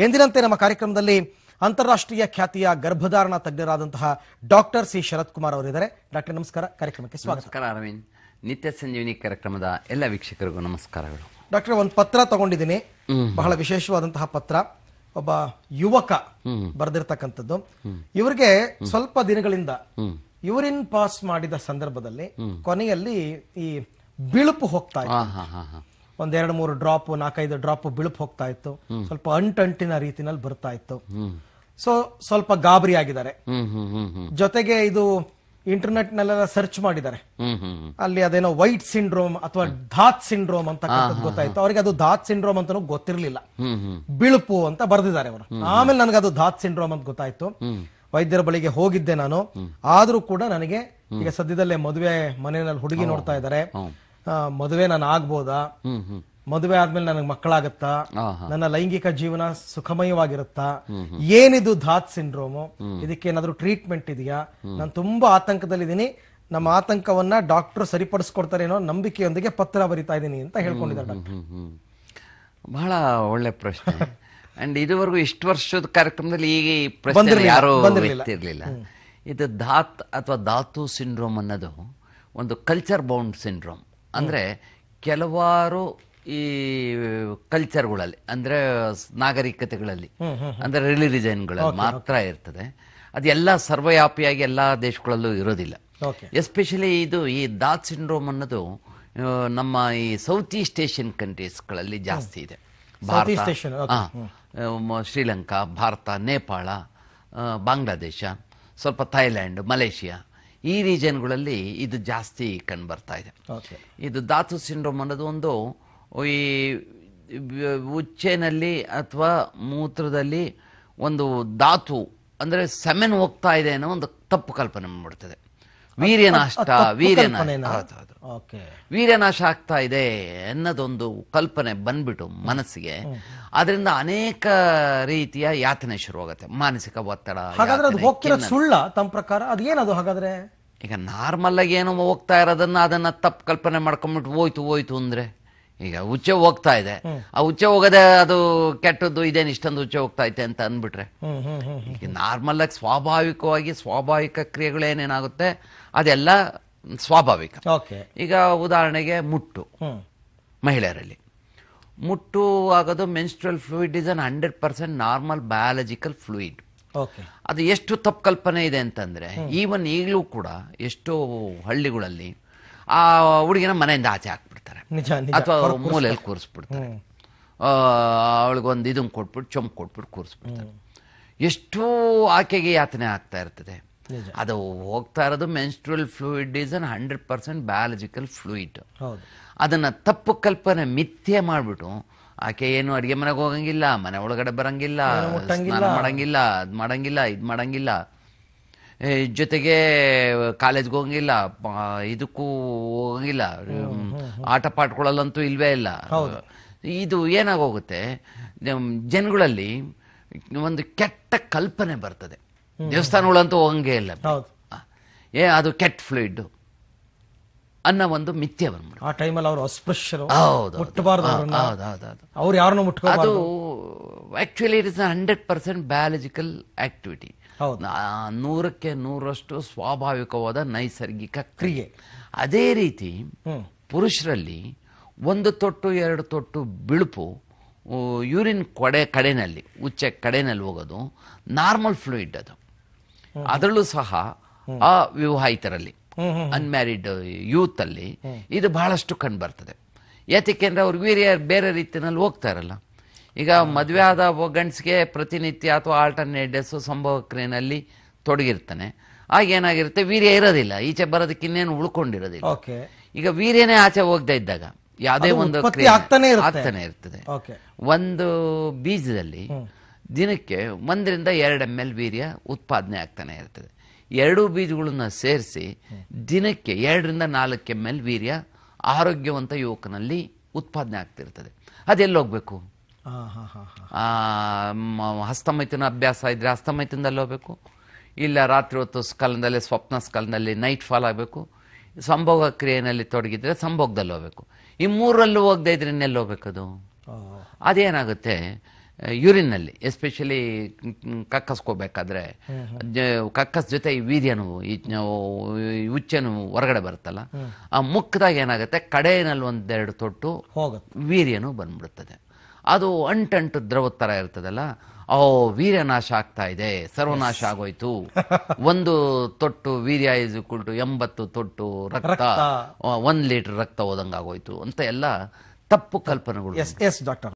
ಎಂದಿನಂತೆ ನಮ್ಮ ಕಾರ್ಯಕ್ರಮದಲ್ಲಿ ಅಂತಾರಾಷ್ಟ್ರೀಯ ಖ್ಯಾತಿಯ ಗರ್ಭಧಾರಣ ತಜ್ಞರಾದಂತಹ ಡಾಕ್ಟರ್ ಸಿ ಶರತ್ ಕುಮಾರ್ ಅವರಿದ್ದಾರೆ. ಡಾಕ್ಟರ್ ನಮಸ್ಕಾರ, ಕಾರ್ಯಕ್ರಮಕ್ಕೆ ಸ್ವಾಗತ. ನಮಸ್ಕಾರ ಅರವಿಂದ್. ನಿತ್ಯ ಸಂಜೀವಿನಿ ಕಾರ್ಯಕ್ರಮದ ಎಲ್ಲ ವೀಕ್ಷಕರಿಗೂ ನಮಸ್ಕಾರಗಳು. ಡಾಕ್ಟರ್, ಒಂದು ಪತ್ರ ತಗೊಂಡಿದ್ದೀನಿ, ಬಹಳ ವಿಶೇಷವಾದಂತಹ ಪತ್ರ. ಒಬ್ಬ ಯುವಕ ಬರೆದಿರ್ತಕ್ಕಂಥದ್ದು. ಇವರಿಗೆ ಸ್ವಲ್ಪ ದಿನಗಳಿಂದ ಯೂರಿನ್ ಪಾಸ್ ಮಾಡಿದ ಸಂದರ್ಭದಲ್ಲಿ ಕೊನೆಯಲ್ಲಿ ಈ ಬಿಳುಪು ಹೋಗ್ತಾ ಇತ್ತು. ಒಂದ್ 2-3 ಡ್ರಾಪ್ 4-5 ಡ್ರಾಪ್ ಬಿಳುಪು ಹೋಗ್ತಾ ಇತ್ತು. ಸ್ವಲ್ಪ ಅಂಟಿನ ರೀತಿನಲ್ಲಿ ಬರ್ತಾ ಇತ್ತು. ಸೊ ಸ್ವಲ್ಪ ಗಾಬರಿ ಆಗಿದ್ದಾರೆ. ಜೊತೆಗೆ ಇದು ಇಂಟರ್ನೆಟ್ ನಲ್ಲೆಲ್ಲ ಸರ್ಚ್ ಮಾಡಿದ್ದಾರೆ. ಅಲ್ಲಿ ಅದೇನೋ ವೈಟ್ ಸಿಂಡ್ರೋಮ್ ಅಥವಾ ಧಾತ್ ಸಿಂಡ್ರೋಮ್ ಅಂತ ಗೊತ್ತಾಯ್ತು. ಅವರಿಗೆ ಅದು ಧಾತ್ ಸಿಂಡ್ರೋಮ್ ಅಂತಾನು ಗೊತ್ತಿರಲಿಲ್ಲ, ಬಿಳುಪು ಅಂತ ಬರ್ದಿದ್ದಾರೆ ಅವರು. ಆಮೇಲೆ ನನಗೆ ಅದು ಧಾತ್ ಸಿಂಡ್ರೋಮ್ ಅಂತ ಗೊತ್ತಾಯ್ತು. ವೈದ್ಯರ ಬಳಿಗೆ ಹೋಗಿದ್ದೆ ನಾನು. ಆದ್ರೂ ಕೂಡ ನನಗೆ ಈಗ ಸದ್ಯದಲ್ಲೇ ಮದುವೆ ಮನೆಯಲ್ಲಿ ಹುಡುಗಿ ನೋಡ್ತಾ ಇದ್ದಾರೆ. ಮದುವೆ ನಾನು ಆಗ್ಬೋದಾ, ಮದುವೆ ಆದ್ಮೇಲೆ ನನಗೆ ಮಕ್ಕಳಾಗತ್ತಾ, ನನ್ನ ಲೈಂಗಿಕ ಜೀವನ ಸುಖಮಯವಾಗಿರುತ್ತಾ, ಏನಿದು ಧಾತ್ ಸಿಂಡ್ರೋಮು, ಇದಕ್ಕೇನಾದ್ರೂ ಟ್ರೀಟ್ಮೆಂಟ್ ಇದೆಯಾ? ನಾನು ತುಂಬಾ ಆತಂಕದಲ್ಲಿದ್ದೀನಿ. ನಮ್ಮ ಆತಂಕವನ್ನ ಡಾಕ್ಟರ್ ಸರಿಪಡಿಸ್ಕೊಡ್ತಾರೆ ಅನ್ನೋ ನಂಬಿಕೆಯೊಂದಿಗೆ ಪತ್ರ ಬರಿತಾ ಇದ್ದೀನಿ ಅಂತ ಹೇಳ್ಕೊಂಡಿದ್ದಾರೆ ಡಾಕ್ಟರ್. ಬಹಳ ಒಳ್ಳೆ ಪ್ರಶ್ನೆ. ಅಂಡ್ ಇದುವರೆಗೂ ಇಷ್ಟು ವರ್ಷದ ಕಾರ್ಯಕ್ರಮದಲ್ಲಿ ಈಗ ಈ ಪ್ರಶ್ನೆ ಯಾರು ಇರ್ಲಿಲ್ಲ. ಇದು ಧಾತ್ ಅಥವಾ ಧಾತು ಸಿಂಡ್ರೋಮ್ ಅನ್ನೋದು ಒಂದು ಕಲ್ಚರ್ ಬೌಂಡ್ ಸಿಂಡ್ರೋಮ್. ಅಂದ್ರೆ ಕೆಲವಾರು ಈ ಕಲ್ಚರ್ಗಳಲ್ಲಿ ಅಂದ್ರೆ ನಾಗರಿಕತೆಗಳಲ್ಲಿ ಅಂದ್ರೆ ರಿಲಿಜನ್ಗಳಲ್ಲಿ ಮಾತ್ರ ಇರ್ತದೆ. ಅದೆಲ್ಲ ಸರ್ವವ್ಯಾಪಿಯಾಗಿ ಎಲ್ಲಾ ದೇಶಗಳಲ್ಲೂ ಇರೋದಿಲ್ಲ. ಎಸ್ಪೆಷಲಿ ಈ ಧಾತ್ ಸಿಂಡ್ರೋಮ್ ಅನ್ನೋದು ನಮ್ಮ ಈ ಸೌತ್ ಈಸ್ಟ್ ಏಷ್ಯನ್ ಕಂಟ್ರೀಸ್ಗಳಲ್ಲಿ ಜಾಸ್ತಿ ಇದೆ. ಭಾರತ, ಶ್ರೀಲಂಕಾ, ಭಾರತ, ನೇಪಾಳ, ಬಾಂಗ್ಲಾದೇಶ, ಸ್ವಲ್ಪ ಥೈಲ್ಯಾಂಡ್, ಮಲೇಷಿಯಾ, ಈ ರೀಜನ್ಗಳಲ್ಲಿ ಇದು ಜಾಸ್ತಿ ಕಂಡು ಬರ್ತಾ ಇದೆ. ಇದು ಧಾತು ಸಿಂಡ್ರೋಮ್ ಅನ್ನೋದು ಒಂದು ಈ ಉಚ್ಚೆನಲ್ಲಿ ಅಥವಾ ಮೂತ್ರದಲ್ಲಿ ಒಂದು ಧಾತು ಅಂದ್ರೆ ಸೆಮೆನ್ ಹೋಗ್ತಾ ಇದೆ ಅನ್ನೋ ಒಂದು ತಪ್ಪು ಕಲ್ಪನೆ ಮಾಡ್ಬಿಡ್ತದೆ. ವೀರ್ಯನಾಶ ಆಗ್ತಾ ಇದೆ ಅನ್ನೋದೊಂದು ಕಲ್ಪನೆ ಬಂದ್ಬಿಟ್ಟು ಮನಸ್ಸಿಗೆ, ಅದರಿಂದ ಅನೇಕ ರೀತಿಯ ಯಾತನೆ ಶುರುವಾಗುತ್ತೆ. ಮಾನಸಿಕ ಒತ್ತಡ. ಸುಳ್ಳ ತಮ್ಮ ಪ್ರಕಾರ ಅದೇನದು ಹಾಗಾದ್ರೆ? ಈಗ ನಾರ್ಮಲ್ ಆಗಿ ಏನೋ ಹೋಗ್ತಾ ಇರೋದನ್ನ ಅದನ್ನ ತಪ್ಪು ಕಲ್ಪನೆ ಮಾಡ್ಕೊಂಡ್ಬಿಟ್ಟು ಹೋಯ್ತು ಅಂದ್ರೆ, ಈಗ ಉಚ್ಚೆ ಹೋಗ್ತಾ ಇದೆ, ಆ ಉಚ್ಚೆ ಹೋಗದೆ ಅದು ಕೆಟ್ಟದ್ದು, ಇದೇನು ಇಷ್ಟೊಂದು ಉಚ್ಚೆ ಹೋಗ್ತಾ ಐತೆ ಅಂತ ಅಂದ್ಬಿಟ್ರೆ, ಈಗ ನಾರ್ಮಲ್ ಆಗಿ ಸ್ವಾಭಾವಿಕ ಕ್ರಿಯೆಗಳೇನೇನಾಗುತ್ತೆ ಅದೆಲ್ಲ ಸ್ವಾಭಾವಿಕ. ಈಗ ಉದಾಹರಣೆಗೆ ಮುಟ್ಟು, ಮಹಿಳೆಯರಲ್ಲಿ ಮುಟ್ಟು ಆಗೋದು menstrual fluid is an 100% normal biological fluid. ಅದು ಎಷ್ಟು ತಪ್ಪು ಕಲ್ಪನೆ ಇದೆ ಅಂತಂದ್ರೆ, ಈವನ್ ಈಗಲೂ ಕೂಡ ಎಷ್ಟೋ ಹಳ್ಳಿಗಳಲ್ಲಿ ಆ ಹುಡುಗಿನ ಮನೆಯಿಂದ ಆಚೆ ಹಾಕ್ಬಿಡ್ತಾರೆ ಅಥವಾ ಮೂಲೆಯಲ್ಲಿ ಕೂರಿಸ್ಬಿಡ್ತಾರೆ. ಅವಳಿಗೊಂದು ಇದನ್ನ ಕೊಟ್ಬಿಟ್ಟು ಚೊಂಬು ಕೊಟ್ಬಿಟ್ಟು ಕೂರಿಸ್ಬಿಡ್ತಾರೆ. ಎಷ್ಟೋ ಆಕೆಗೆ ಯಾತನೆ ಆಗ್ತಾ ಇರ್ತದೆ. ಅದು ಹೋಗ್ತಾ ಇರೋದು menstrual fluid is an 100% biological fluid. ಅದನ್ನ ತಪ್ಪು ಕಲ್ಪನೆ ಮಿಥ್ಯೆ ಮಾಡ್ಬಿಟ್ಟು ಆಕೆ ಏನು ಅಡಿಗೆ ಮನೆಗೆ ಹೋಗಂಗಿಲ್ಲ, ಮನೆ ಒಳಗಡೆ ಬರಂಗಿಲ್ಲ, ಸ್ನಾನ ಮಾಡಂಗಿಲ್ಲ, ಅದ್ ಮಾಡಂಗಿಲ್ಲ, ಇದ್ ಮಾಡಂಗಿಲ್ಲ, ಜೊತೆಗೆ ಕಾಲೇಜ್ಗೆ ಹೋಗಂಗಿಲ್ಲ, ಇದಕ್ಕೂ ಹೋಗಂಗಿಲ್ಲ, ಆಟ ಪಾಠಗಳಲ್ಲಂತೂ ಇಲ್ವೇ ಇಲ್ಲ. ಇದು ಏನಾಗೋಗುತ್ತೆ, ಜನಗಳಲ್ಲಿ ಒಂದು ಕೆಟ್ಟ ಕಲ್ಪನೆ ಬರ್ತದೆ. ದೇವಸ್ಥಾನಗಳಂತೂ ಹೋಗಂಗೇ ಇಲ್ಲ, ಅದು ಕೆಟ್ಟ ಫ್ಲೂಯಿಡ್ ಅನ್ನೋ ಒಂದು ಮಿಥ್ಯೆ ಬಂದ್ಬಿಡು. ಆ ಟೈಮಲ್ಲಿ ಅವರು ಅಸ್ಪೃಶ್ಯರು, ಅದು actually it is 100% biological activity. 100ಕ್ಕೆ 100ರಷ್ಟು ಸ್ವಾಭಾವಿಕವಾದ ನೈಸರ್ಗಿಕ ಕ್ರಿಯೆ. ಅದೇ ರೀತಿ ಪುರುಷರಲ್ಲಿ 1 ತೊಟ್ಟು 2 ತೊಟ್ಟು ಬಿಳುಪು ಯೂರಿನ್ ಕಡೆನಲ್ಲಿ ಉಚ್ಚೆ ಕಡೆನಲ್ಲಿ ಹೋಗೋದು ನಾರ್ಮಲ್ ಫ್ಲೂಯಿಡ್. ಅದು ಅದರಲ್ಲೂ ಸಹ ಅವಿವಾಹಿತರಲ್ಲಿ, ಅನ್ಮ್ಯಾರಿಡ್ ಯೂತ್ ಅಲ್ಲಿ ಇದು ಬಹಳಷ್ಟು ಕಂಡು ಬರ್ತದೆ. ಯಾಕೆಂದ್ರೆ ಅವ್ರ ವೀರ್ಯ ಬೇರೆ ರೀತಿಯಲ್ಲಿ ಹೋಗ್ತಾ ಇರಲ್ಲ. ಈಗ ಮದುವೆ ಆದ ಗಂಡಸಿಗೆ ಪ್ರತಿನಿತ್ಯ ಅಥವಾ ಆಲ್ಟರ್ನೇಟ್ ಡೇಸ್ ಸಂಭೋಗ ಕ್ರಿಯೆಯಲ್ಲಿ ತೊಡಗಿರ್ತಾನೆ. ಆಗ ಏನಾಗಿರುತ್ತೆ, ವೀರ್ಯ ಇರೋದಿಲ್ಲ, ಈಚೆ ಬರೋದಕ್ಕೆ ಇನ್ನೇನು ಉಳ್ಕೊಂಡಿರೋದಿಲ್ಲ. ಈಗ ವೀರ್ಯನೇ ಆಚೆ ಹೋಗ್ತಾ ಇದ್ದಾಗ ಯಾವುದೇ ಒಂದು ಕ್ರಿಯೆ ಆಗ್ತಾನೆ ಇರ್ತದೆ. ಒಂದು ಬೀಜದಲ್ಲಿ ದಿನಕ್ಕೆ 1-2 ml ವೀರ್ಯ ಉತ್ಪಾದನೆ ಆಗ್ತಾನೆ ಇರ್ತದೆ. 2 ಬೀಜಗಳನ್ನ ಸೇರಿಸಿ ದಿನಕ್ಕೆ 2-4 ml ವೀರ್ಯ ಆರೋಗ್ಯವಂತ ಯುವಕನಲ್ಲಿ ಉತ್ಪಾದನೆ ಆಗ್ತಿರ್ತದೆ. ಅದೆಲ್ಲೋಗ್ಬೇಕು? ಹಸ್ತಮೈಥುನ ಅಭ್ಯಾಸ ಇದ್ರೆ ಹಸ್ತಮೈಥುನದಲ್ಲಿ ಹೋಗ್ಬೇಕು, ಇಲ್ಲ ರಾತ್ರಿ ಹೊತ್ತು ಸ್ಕಲನದಲ್ಲಿ ಸ್ವಪ್ನ ಸ್ಕಲನದಲ್ಲಿ ನೈಟ್ ಫಾಲ್ ಆಗಬೇಕು, ಸಂಭೋಗ ಕ್ರಿಯೆಯಲ್ಲಿ ತೊಡಗಿದ್ರೆ ಸಂಭೋಗದಲ್ಲಿ ಹೋಗ್ಬೇಕು. ಈ 3ರಲ್ಲೂ ಹೋಗದೆ ಇದ್ರೆ ಇನ್ನೆಲ್ಲಿ ಹೋಗ್ಬೇಕದು? ಅದೇನಾಗುತ್ತೆ, ಯೂರಿನ್ನಲ್ಲಿ ಎಸ್ಪೆಷಲಿ ಕಕ್ಕಸ್ಕೋಬೇಕಾದ್ರೆ ಕಕ್ಕಸ್ ಜೊತೆ ಈ ವೀರ್ಯನು ಈ ಉಚ್ಚೆನು ಹೊರಗಡೆ ಬರುತ್ತಲ್ಲ, ಆ ಮುಖದಾಗ ಏನಾಗುತ್ತೆ, ಕಡೆಯಲ್ಲಿ ಒಂದೆರಡು ತೊಟ್ಟು ವೀರ್ಯನು ಬಂದ್ಬಿಡುತ್ತದೆ. ಅದು ಅಂಟಂಟು ದ್ರವದ ಥರ ಇರ್ತದಲ್ಲ, ವೀರ್ಯ ನಾಶ ಆಗ್ತಾ ಇದೆ, ಸರ್ವನಾಶ ಆಗೋಯ್ತು. ಒಂದು ತೊಟ್ಟು ವೀರ್ಯ ಇಸ್ ಈಕ್ವಲ್ ಟು 80 ತೊಟ್ಟು ರಕ್ತ, 1 ಲೀಟರ್ ರಕ್ತ ಹೋದಂಗೆ ಆಗೋಯ್ತು ಅಂತ ಎಲ್ಲ ತಪ್ಪು ಕಲ್ಪನೆಗಳು. ಡಾಕ್ಟರ್